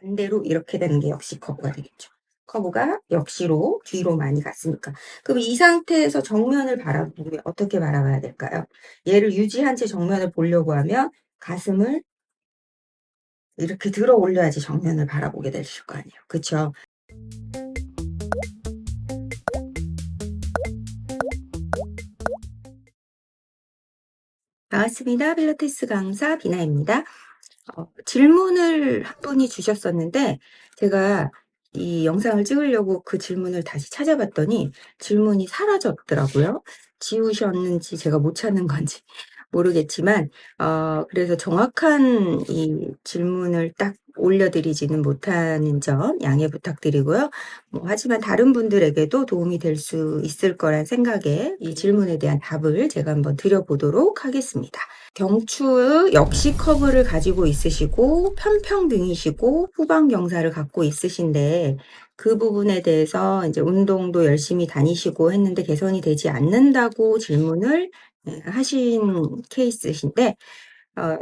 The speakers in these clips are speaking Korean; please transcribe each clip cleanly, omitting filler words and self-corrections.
반대로 이렇게 되는 게 역시 커브가 되겠죠. 커브가 역시로 뒤로 많이 갔으니까. 그럼 이 상태에서 정면을 바라보면 어떻게 바라봐야 될까요? 얘를 유지한 채 정면을 보려고 하면 가슴을 이렇게 들어 올려야지 정면을 바라보게 되실 거 아니에요. 그쵸? 반갑습니다. 필라테스 강사 비나입니다. 질문을 한 분이 주셨었는데 제가 이 영상을 찍으려고 그 질문을 다시 찾아봤더니 질문이 사라졌더라고요. 지우셨는지 제가 못 찾는 건지 모르겠지만 그래서 정확한 이 질문을 딱 올려드리지는 못하는 점 양해 부탁드리고요. 하지만 다른 분들에게도 도움이 될 수 있을 거란 생각에 이 질문에 대한 답을 제가 한번 드려보도록 하겠습니다. 경추 역시 커브를 가지고 있으시고 편평등이시고 후방 경사를 갖고 있으신데 그 부분에 대해서 이제 운동도 열심히 다니시고 했는데 개선이 되지 않는다고 질문을 하신 케이스신데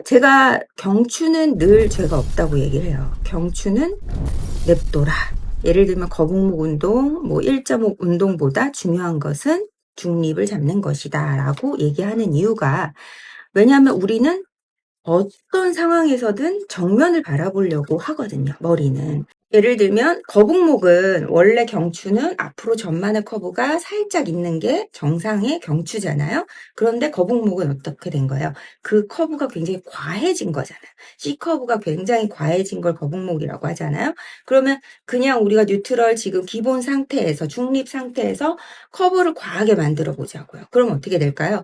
제가 경추는 늘 죄가 없다고 얘기를 해요. 경추는 냅둬라. 예를 들면 거북목 운동, 1.5 운동보다 중요한 것은 중립을 잡는 것이다 라고 얘기하는 이유가 왜냐하면 우리는 어떤 상황에서든 정면을 바라보려고 하거든요. 머리는. 예를 들면 거북목은 원래 경추는 앞으로 전만의 커브가 살짝 있는 게 정상의 경추잖아요. 그런데 거북목은 어떻게 된 거예요? 그 커브가 굉장히 과해진 거잖아요. C커브가 굉장히 과해진 걸 거북목이라고 하잖아요. 그러면 그냥 우리가 뉴트럴 지금 기본 상태에서 중립 상태에서 커브를 과하게 만들어 보자고요. 그럼 어떻게 될까요?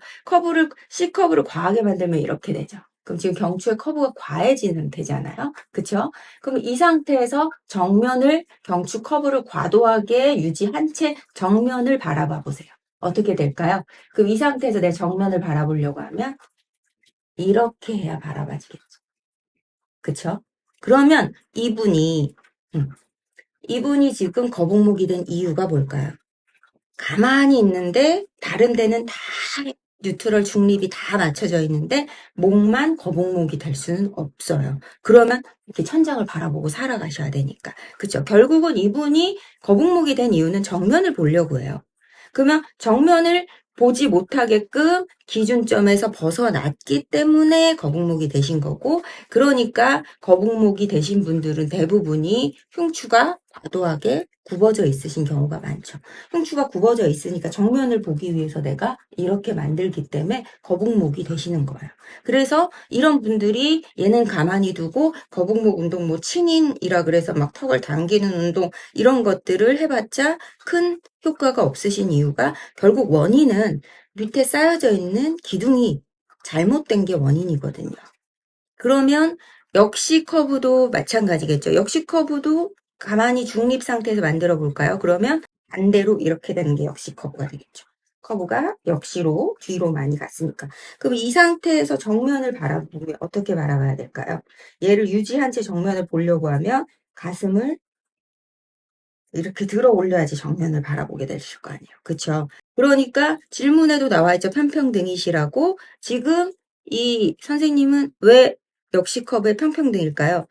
C커브를 과하게 만들면 이렇게 되죠. 그럼 지금 경추의 커브가 과해진 상태잖아요. 그쵸? 그럼 이 상태에서 정면을 경추 커브를 과도하게 유지한 채 정면을 바라봐 보세요. 어떻게 될까요? 그럼 이 상태에서 내 정면을 바라보려고 하면 이렇게 해야 바라봐지겠죠. 그쵸? 그러면 이분이 지금 거북목이 된 이유가 뭘까요? 가만히 있는데 다른 데는 다 뉴트럴 중립이 다 맞춰져 있는데 목만 거북목이 될 수는 없어요. 그러면 이렇게 천장을 바라보고 살아가셔야 되니까. 그쵸? 결국은 이분이 거북목이 된 이유는 정면을 보려고 해요. 그러면 정면을 보지 못하게끔 기준점에서 벗어났기 때문에 거북목이 되신 거고, 그러니까 거북목이 되신 분들은 대부분이 흉추가 과도하게 굽어져 있으신 경우가 많죠. 흉추가 굽어져 있으니까 정면을 보기 위해서 내가 이렇게 만들기 때문에 거북목이 되시는 거예요. 그래서 이런 분들이 얘는 가만히 두고 거북목 운동 친인이라 그래서 막 턱을 당기는 운동 이런 것들을 해봤자 큰 효과가 없으신 이유가 결국 원인은 밑에 쌓여져 있는 기둥이 잘못된 게 원인이거든요. 그러면 역시 커브도 마찬가지겠죠. 역시 커브도 가만히 중립 상태에서 만들어 볼까요? 그러면 반대로 이렇게 되는 게 역시 커브가 되겠죠. 커브가 역시로 뒤로 많이 갔으니까. 그럼 이 상태에서 정면을 바라보면 어떻게 바라봐야 될까요? 얘를 유지한 채 정면을 보려고 하면 가슴을 이렇게 들어 올려야지 정면을 바라보게 되실 거 아니에요. 그쵸? 그러니까 질문에도 나와 있죠. 편평등이시라고. 지금 이 선생님은 왜 역시 컵의 평평등일까요?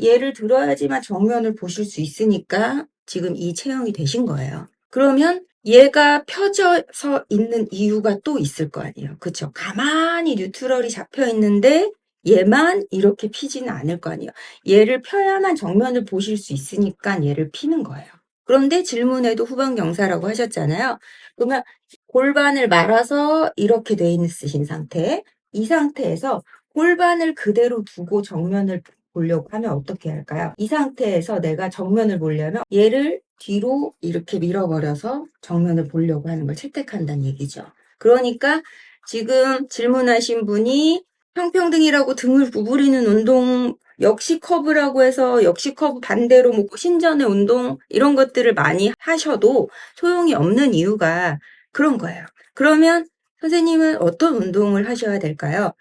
얘를 들어야지만 정면을 보실 수 있으니까 지금 이 체형이 되신 거예요. 그러면 얘가 펴져서 있는 이유가 또 있을 거 아니에요. 그쵸? 가만히 뉴트럴이 잡혀 있는데 얘만 이렇게 피지는 않을 거 아니에요. 얘를 펴야만 정면을 보실 수 있으니까 얘를 피는 거예요. 그런데 질문에도 후방 경사라고 하셨잖아요. 그러면 골반을 말아서 이렇게 돼 있으신 상태, 이 상태에서 골반을 그대로 두고 정면을 보려고 하면 어떻게 할까요? 이 상태에서 내가 정면을 보려면 얘를 뒤로 이렇게 밀어버려서 정면을 보려고 하는 걸 채택한다는 얘기죠. 그러니까 지금 질문하신 분이 평평등이라고 등을 구부리는 운동 역시 커브라고 해서 역시 커브 반대로 신전의 운동 이런 것들을 많이 하셔도 소용이 없는 이유가 그런 거예요. 그러면 선생님은 어떤 운동을 하셔야 될까요?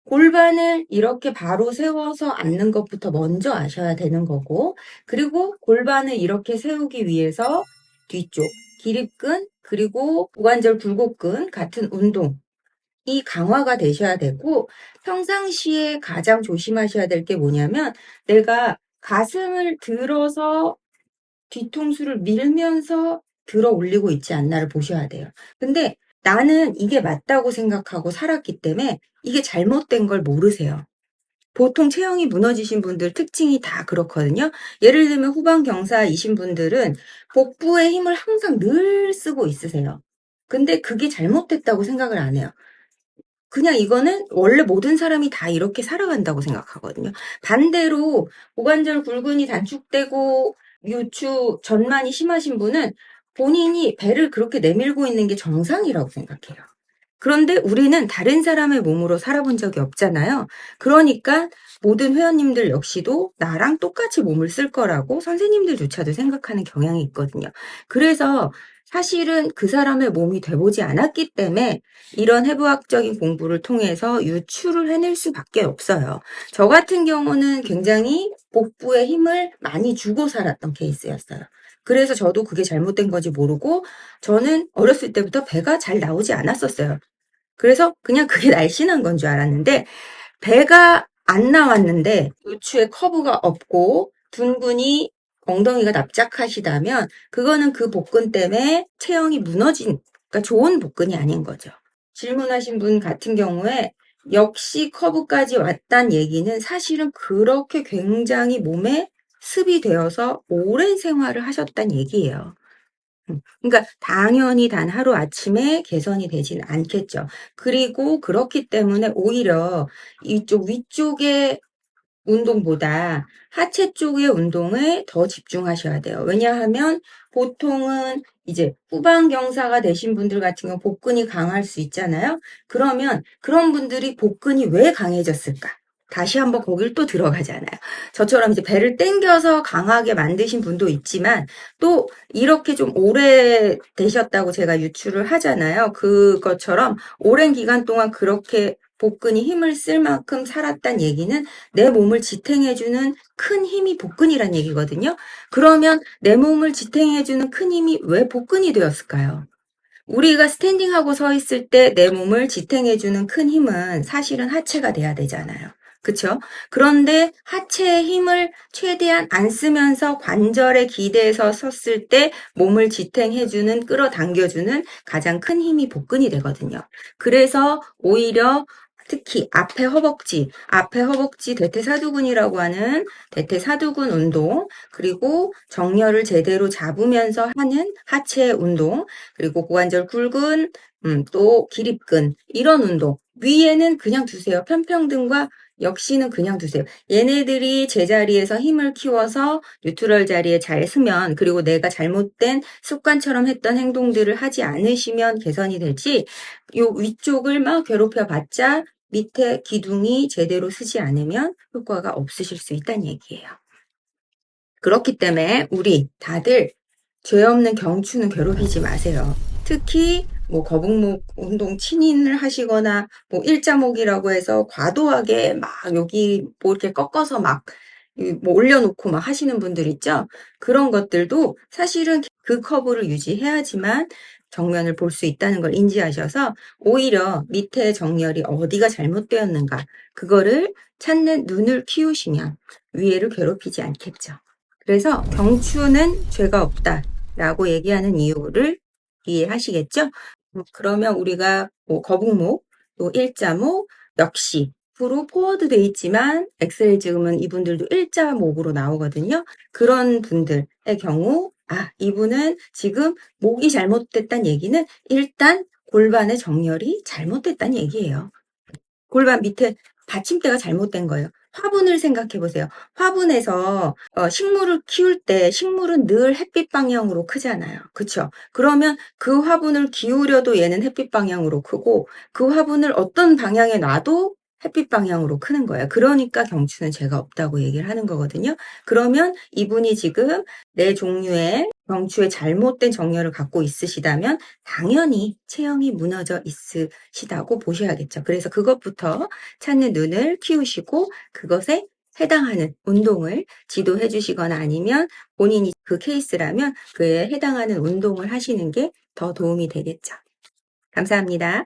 골반을 이렇게 바로 세워서 앉는 것부터 먼저 아셔야 되는 거고, 그리고 골반을 이렇게 세우기 위해서 뒤쪽, 기립근, 그리고 고관절 굴곡근 같은 운동, 이 강화가 되셔야 되고, 평상시에 가장 조심하셔야 될 게 뭐냐면, 내가 가슴을 들어서 뒤통수를 밀면서 들어 올리고 있지 않나를 보셔야 돼요. 근데 나는 이게 맞다고 생각하고 살았기 때문에 이게 잘못된 걸 모르세요. 보통 체형이 무너지신 분들 특징이 다 그렇거든요. 예를 들면 후방 경사이신 분들은 복부의 힘을 항상 늘 쓰고 있으세요. 근데 그게 잘못됐다고 생각을 안 해요. 그냥 이거는 원래 모든 사람이 다 이렇게 살아간다고 생각하거든요. 반대로 고관절 굴근이 단축되고 요추 전만이 심하신 분은 본인이 배를 그렇게 내밀고 있는 게 정상이라고 생각해요. 그런데 우리는 다른 사람의 몸으로 살아본 적이 없잖아요. 그러니까 모든 회원님들 역시도 나랑 똑같이 몸을 쓸 거라고 선생님들조차도 생각하는 경향이 있거든요. 그래서 사실은 그 사람의 몸이 돼보지 않았기 때문에 이런 해부학적인 공부를 통해서 유추를 해낼 수밖에 없어요. 저 같은 경우는 굉장히 복부에 힘을 많이 주고 살았던 케이스였어요. 그래서 저도 그게 잘못된 건지 모르고 저는 어렸을 때부터 배가 잘 나오지 않았었어요. 그래서 그냥 그게 날씬한 건 줄 알았는데 배가 안 나왔는데 요추에 커브가 없고 둔근이 엉덩이가 납작하시다면 그거는 그 복근 때문에 체형이 무너진, 그러니까 좋은 복근이 아닌 거죠. 질문하신 분 같은 경우에 역시 커브까지 왔단 얘기는 사실은 그렇게 굉장히 몸에 습이 되어서 오랜 생활을 하셨단 얘기예요. 그러니까 당연히 단 하루아침에 개선이 되진 않겠죠. 그리고 그렇기 때문에 오히려 이쪽 위쪽의 운동보다 하체 쪽의 운동에 더 집중하셔야 돼요. 왜냐하면 보통은 이제 후방경사가 되신 분들 같은 경우 복근이 강할 수 있잖아요. 그러면 그런 분들이 복근이 왜 강해졌을까? 다시 한번 거길 또 들어가잖아요. 저처럼 이제 배를 당겨서 강하게 만드신 분도 있지만 또 이렇게 좀 오래 되셨다고 제가 유추를 하잖아요. 그것처럼 오랜 기간 동안 그렇게 복근이 힘을 쓸 만큼 살았단 얘기는 내 몸을 지탱해주는 큰 힘이 복근이란 얘기거든요. 그러면 내 몸을 지탱해주는 큰 힘이 왜 복근이 되었을까요? 우리가 스탠딩하고 서 있을 때 내 몸을 지탱해주는 큰 힘은 사실은 하체가 돼야 되잖아요. 그쵸? 그런데 하체의 힘을 최대한 안 쓰면서 관절에 기대서 섰을 때 몸을 지탱해주는, 끌어당겨주는 가장 큰 힘이 복근이 되거든요. 그래서 오히려 특히 앞에 허벅지 대퇴사두근이라고 하는 대퇴사두근 운동, 그리고 정렬을 제대로 잡으면서 하는 하체 운동, 그리고 고관절 굴근, 또 기립근 이런 운동 위에는 그냥 두세요. 편평등과 역시는 그냥 두세요. 얘네들이 제자리에서 힘을 키워서 뉴트럴 자리에 잘 서면 그리고 내가 잘못된 습관처럼 했던 행동들을 하지 않으시면 개선이 될지 요 위쪽을 막 괴롭혀 봤자 밑에 기둥이 제대로 서지 않으면 효과가 없으실 수 있다는 얘기예요. 그렇기 때문에 우리 다들 죄 없는 경추는 괴롭히지 마세요. 특히 뭐 거북목 운동 친인을 하시거나 뭐 일자목이라고 해서 과도하게 막 여기 뭐 이렇게 꺾어서 막 뭐 올려놓고 막 하시는 분들 있죠. 그런 것들도 사실은 그 커브를 유지해야지만 정면을 볼 수 있다는 걸 인지하셔서 오히려 밑에 정렬이 어디가 잘못되었는가 그거를 찾는 눈을 키우시면 위에를 괴롭히지 않겠죠. 그래서 경추는 죄가 없다라고 얘기하는 이유를 이해하시겠죠? 그러면 우리가 뭐 거북목, 또 일자목 역시 프로 포워드 돼 있지만 엑셀 찍으면 이분들도 일자목으로 나오거든요. 그런 분들의 경우 이분은 지금 목이 잘못됐다는 얘기는 일단 골반의 정렬이 잘못됐다는 얘기예요. 골반 밑에 받침대가 잘못된 거예요. 화분을 생각해 보세요. 화분에서 식물을 키울 때 식물은 늘 햇빛 방향으로 크잖아요. 그쵸? 그러면 그 화분을 기울여도 얘는 햇빛 방향으로 크고 그 화분을 어떤 방향에 놔도 햇빛 방향으로 크는 거예요. 그러니까 경추는 죄가 없다고 얘기를 하는 거거든요. 그러면 이분이 지금 내 종류의 경추에 잘못된 정렬을 갖고 있으시다면 당연히 체형이 무너져 있으시다고 보셔야겠죠. 그래서 그것부터 찾는 눈을 키우시고 그것에 해당하는 운동을 지도해 주시거나 아니면 본인이 그 케이스라면 그에 해당하는 운동을 하시는 게 더 도움이 되겠죠. 감사합니다.